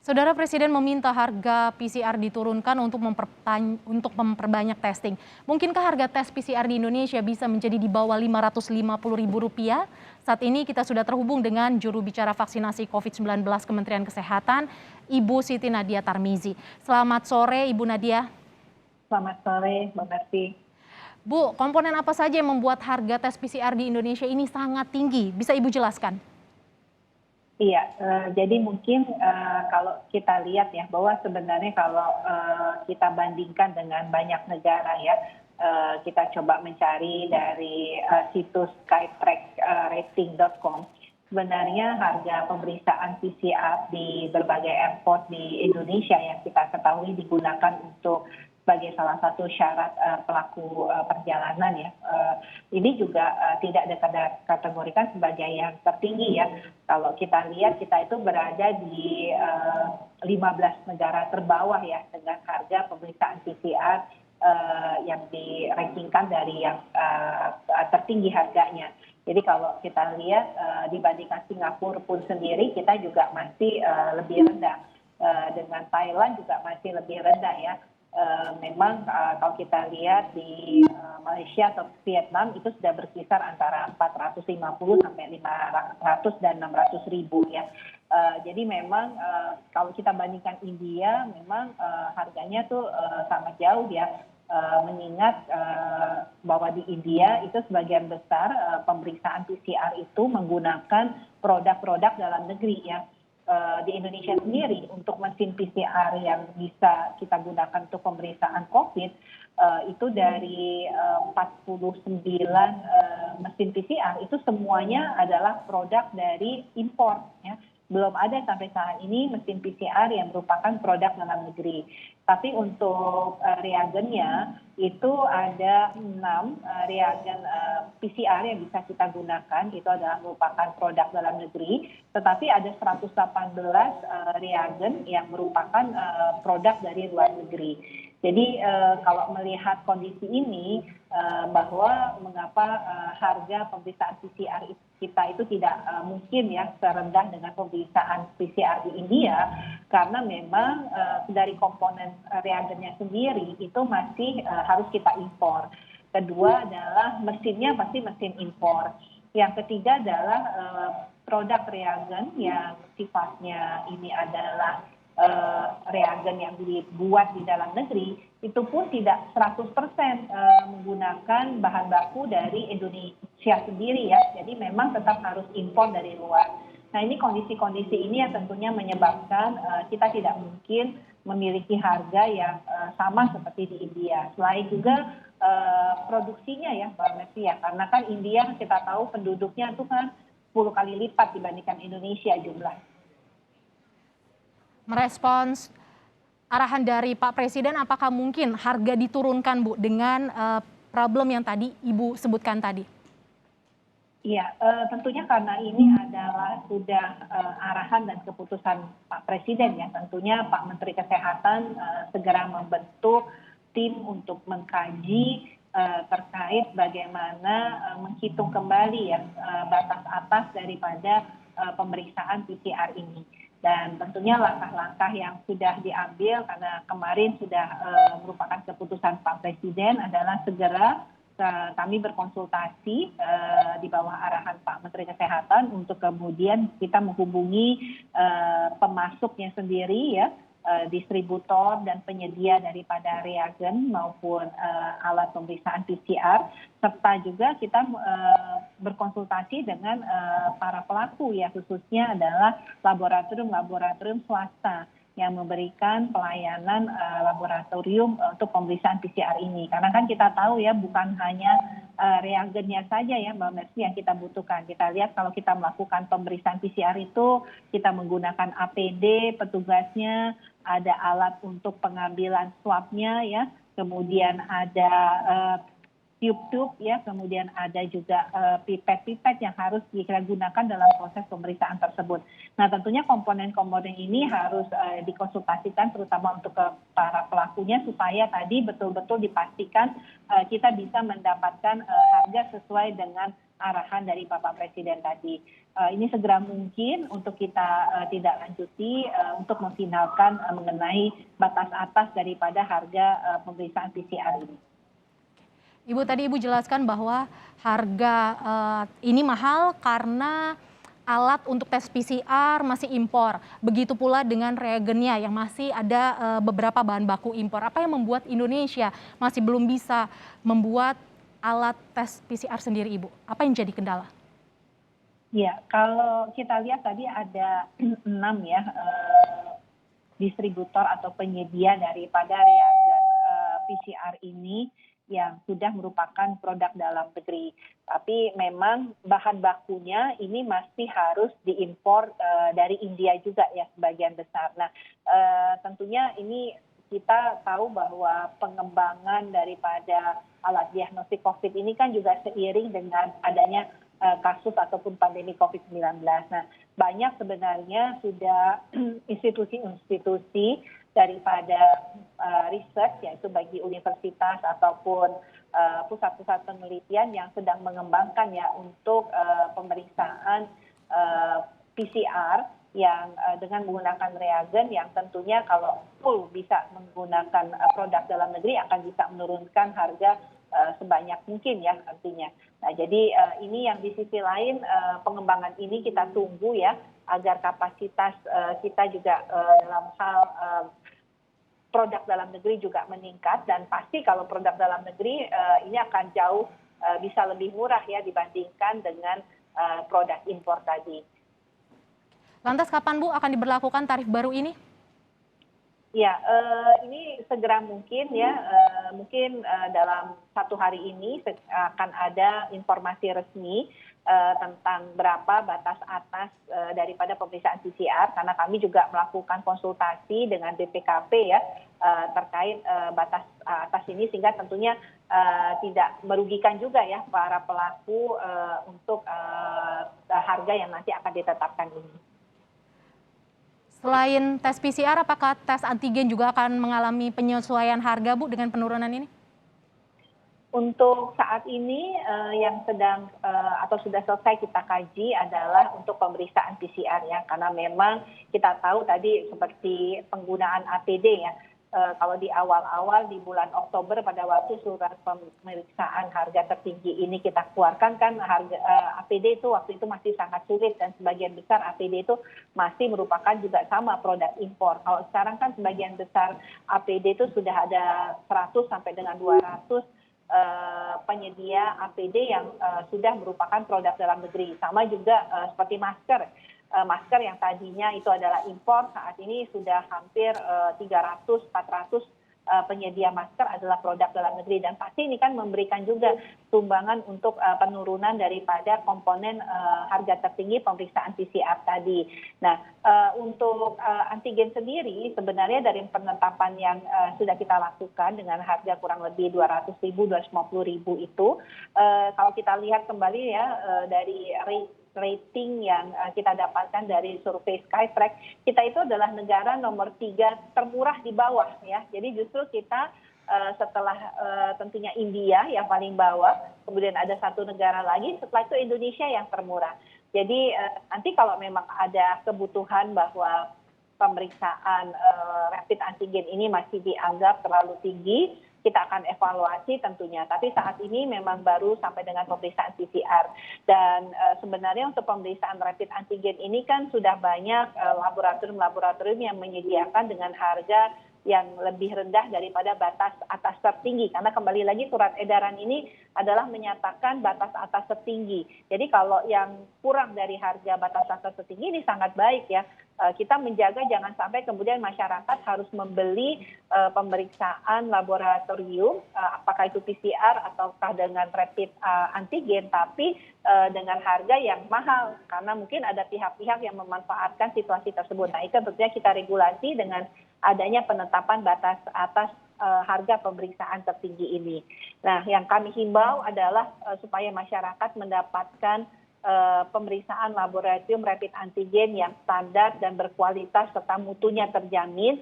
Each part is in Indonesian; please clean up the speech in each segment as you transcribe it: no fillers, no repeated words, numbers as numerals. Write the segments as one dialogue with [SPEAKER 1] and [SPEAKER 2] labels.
[SPEAKER 1] Saudara Presiden meminta harga PCR diturunkan untuk memperbanyak testing. Mungkinkah harga tes PCR di Indonesia bisa menjadi di bawah Rp550.000? Saat ini kita sudah terhubung dengan juru bicara vaksinasi COVID-19 Kementerian Kesehatan, Ibu Siti Nadia Tarmizi. Selamat sore Ibu Nadia.
[SPEAKER 2] Selamat sore, Mbak Mercy.
[SPEAKER 1] Bu, komponen apa saja yang membuat harga tes PCR di Indonesia ini sangat tinggi? Bisa Ibu jelaskan?
[SPEAKER 2] Iya, jadi mungkin kalau kita lihat ya bahwa sebenarnya kalau kita bandingkan dengan banyak negara ya, kita coba mencari dari situs skytrack-rating.com, sebenarnya harga pemeriksaan PCR di berbagai airport di Indonesia yang kita ketahui digunakan untuk sebagai salah satu syarat pelaku perjalanan ya. Ini juga tidak dikategorikan sebagai yang tertinggi ya. Kalau kita lihat kita itu berada di 15 negara terbawah ya dengan harga pemeriksaan PCR yang dirankingkan dari yang tertinggi harganya. Jadi kalau kita lihat dibandingkan Singapura pun sendiri kita juga masih lebih rendah. Dengan Thailand juga masih lebih rendah ya. Memang kalau kita lihat di Malaysia atau Vietnam itu sudah berkisar antara 450 sampai 500 dan 600 ribu ya. Jadi memang kalau kita bandingkan India memang harganya tuh sangat jauh ya. Mengingat bahwa di India itu sebagian besar pemeriksaan PCR itu menggunakan produk-produk dalam negeri ya. Di Indonesia sendiri untuk mesin PCR yang bisa kita gunakan untuk pemeriksaan COVID itu dari 49 mesin PCR itu semuanya adalah produk dari impor ya. Belum ada sampai saat ini mesin PCR yang merupakan produk dalam negeri. Tapi untuk reagennya itu ada 6 reagen PCR yang bisa kita gunakan, itu adalah merupakan produk dalam negeri. Tetapi ada 118 reagen yang merupakan produk dari luar negeri. Jadi kalau melihat kondisi ini bahwa mengapa harga pemeriksaan PCR kita itu tidak mungkin ya serendah dengan pemeriksaan PCR di India karena memang dari komponen reagennya sendiri itu masih harus kita impor. Kedua adalah mesinnya pasti mesin impor. Yang ketiga adalah produk reagen yang sifatnya ini adalah reagen yang dibuat di dalam negeri itu pun tidak 100% menggunakan bahan baku dari Indonesia sendiri ya. Jadi memang tetap harus impor dari luar. Nah ini kondisi-kondisi ini yang tentunya menyebabkan kita tidak mungkin memiliki harga yang sama seperti di India. Selain juga produksinya ya Mbak Mercy ya. Karena kan India kita tahu penduduknya itu kan 10 kali lipat dibandingkan Indonesia jumlah.
[SPEAKER 1] Merespons arahan dari Pak Presiden, apakah mungkin harga diturunkan Bu dengan problem yang tadi Ibu sebutkan tadi?
[SPEAKER 2] Iya, tentunya karena ini adalah sudah arahan dan keputusan Pak Presiden ya. Tentunya Pak Menteri Kesehatan segera membentuk tim untuk mengkaji terkait bagaimana menghitung kembali ya batas atas daripada pemeriksaan PCR ini. Dan tentunya langkah-langkah yang sudah diambil karena kemarin sudah merupakan keputusan Pak Presiden adalah segera kami berkonsultasi di bawah arahan Pak Menteri Kesehatan untuk kemudian kita menghubungi pemasuknya sendiri ya, distributor dan penyedia daripada reagen maupun alat pemeriksaan PCR, serta juga kita berkonsultasi dengan para pelaku ya, khususnya adalah laboratorium swasta yang memberikan pelayanan laboratorium untuk pemeriksaan PCR ini. Karena kan kita tahu ya bukan hanya reagennya saja ya Mbak Mercy yang kita butuhkan. Kita lihat kalau kita melakukan pemeriksaan PCR itu kita menggunakan APD, petugasnya, ada alat untuk pengambilan swabnya ya, kemudian ada tube-tube ya, kemudian ada juga pipet-pipet yang harus digunakan dalam proses pemeriksaan tersebut. Nah tentunya komponen-komponen ini harus dikonsultasikan terutama untuk ke para pelakunya supaya tadi betul-betul dipastikan kita bisa mendapatkan harga sesuai dengan arahan dari Bapak Presiden tadi. Ini segera mungkin untuk kita tidak lanjuti untuk memfinalkan mengenai batas atas daripada harga pemeriksaan PCR ini.
[SPEAKER 1] Ibu tadi Ibu jelaskan bahwa harga ini mahal karena alat untuk tes PCR masih impor. Begitu pula dengan reagennya yang masih ada beberapa bahan baku impor. Apa yang membuat Indonesia masih belum bisa membuat alat tes PCR sendiri, Ibu? Apa yang jadi kendala?
[SPEAKER 2] Ya, kalau kita lihat tadi ada 6 ya distributor atau penyedia daripada reagen PCR ini yang sudah merupakan produk dalam negeri. Tapi memang bahan bakunya ini masih harus diimpor dari India juga ya sebagian besar. Nah, tentunya ini kita tahu bahwa pengembangan daripada alat diagnostik COVID ini kan juga seiring dengan adanya kasus ataupun pandemi COVID-19. Nah, banyak sebenarnya sudah institusi-institusi daripada riset, yaitu bagi universitas ataupun pusat-pusat penelitian yang sedang mengembangkan ya untuk pemeriksaan PCR yang dengan menggunakan reagen yang tentunya kalau full bisa menggunakan produk dalam negeri akan bisa menurunkan harga sebanyak mungkin ya artinya. Nah, jadi ini yang di sisi lain pengembangan ini kita tunggu ya agar kapasitas kita juga dalam hal produk dalam negeri juga meningkat, dan pasti kalau produk dalam negeri ini akan jauh bisa lebih murah ya dibandingkan dengan produk impor tadi.
[SPEAKER 1] Lantas kapan Bu akan diberlakukan tarif baru ini?
[SPEAKER 2] Ya, ini segera mungkin ya, mungkin dalam 1 hari ini akan ada informasi resmi tentang berapa batas atas daripada pemeriksaan PCR, karena kami juga melakukan konsultasi dengan BPKP ya terkait batas atas ini, sehingga tentunya tidak merugikan juga ya para pelaku untuk harga yang nanti akan ditetapkan ini.
[SPEAKER 1] Selain tes PCR, apakah tes antigen juga akan mengalami penyesuaian harga, Bu, dengan penurunan ini?
[SPEAKER 2] Untuk saat ini yang sedang atau sudah selesai kita kaji adalah untuk pemeriksaan PCR ya, karena memang kita tahu tadi seperti penggunaan APD ya. Kalau di awal-awal di bulan Oktober pada waktu surat pemeriksaan harga tertinggi ini kita keluarkan kan harga APD itu waktu itu masih sangat sulit, dan sebagian besar APD itu masih merupakan juga sama produk impor. Kalau sekarang kan sebagian besar APD itu sudah ada 100 sampai dengan 200 penyedia APD yang sudah merupakan produk dalam negeri. Sama juga seperti masker. Masker yang tadinya itu adalah impor, saat ini sudah hampir 300-400 penyedia masker adalah produk dalam negeri, dan pasti ini kan memberikan juga sumbangan untuk penurunan daripada komponen harga tertinggi pemeriksaan PCR tadi. Nah, untuk antigen sendiri sebenarnya dari penetapan yang sudah kita lakukan dengan harga kurang lebih 200.000, 250.000 itu, kalau kita lihat kembali ya dari rating yang kita dapatkan dari survei Skytrack, kita itu adalah negara nomor 3 termurah di bawah ya. Jadi justru kita setelah tentunya India yang paling bawah, kemudian ada satu negara lagi, setelah itu Indonesia yang termurah. Jadi nanti kalau memang ada kebutuhan bahwa pemeriksaan rapid antigen ini masih dianggap terlalu tinggi, kita akan evaluasi tentunya. Tapi saat ini memang baru sampai dengan pemeriksaan PCR. Dan sebenarnya untuk pemeriksaan rapid antigen ini kan sudah banyak laboratorium-laboratorium yang menyediakan dengan harga yang lebih rendah daripada batas atas tertinggi. Karena kembali lagi surat edaran ini adalah menyatakan batas atas tertinggi. Jadi kalau yang kurang dari harga batas atas tertinggi ini sangat baik ya. Kita menjaga jangan sampai kemudian masyarakat harus membeli pemeriksaan laboratorium, apakah itu PCR ataukah dengan rapid antigen, tapi dengan harga yang mahal, karena mungkin ada pihak-pihak yang memanfaatkan situasi tersebut. Nah, itu tentunya kita regulasi dengan adanya penetapan batas atas harga pemeriksaan tertinggi ini. Nah, yang kami himbau adalah supaya masyarakat mendapatkan pemeriksaan laboratorium rapid antigen yang standar dan berkualitas serta mutunya terjamin.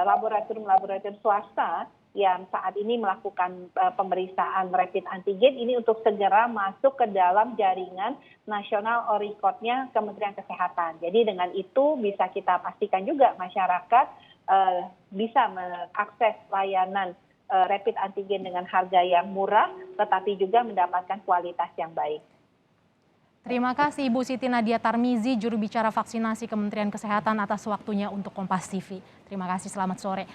[SPEAKER 2] Laboratorium-laboratorium swasta yang saat ini melakukan pemeriksaan rapid antigen ini untuk segera masuk ke dalam jaringan nasional or record-nya Kementerian Kesehatan. Jadi dengan itu bisa kita pastikan juga masyarakat bisa mengakses layanan rapid antigen dengan harga yang murah, tetapi juga mendapatkan kualitas yang baik.
[SPEAKER 1] Terima kasih Ibu Siti Nadia Tarmizi, juru bicara vaksinasi Kementerian Kesehatan atas waktunya untuk Kompas TV. Terima kasih, selamat sore.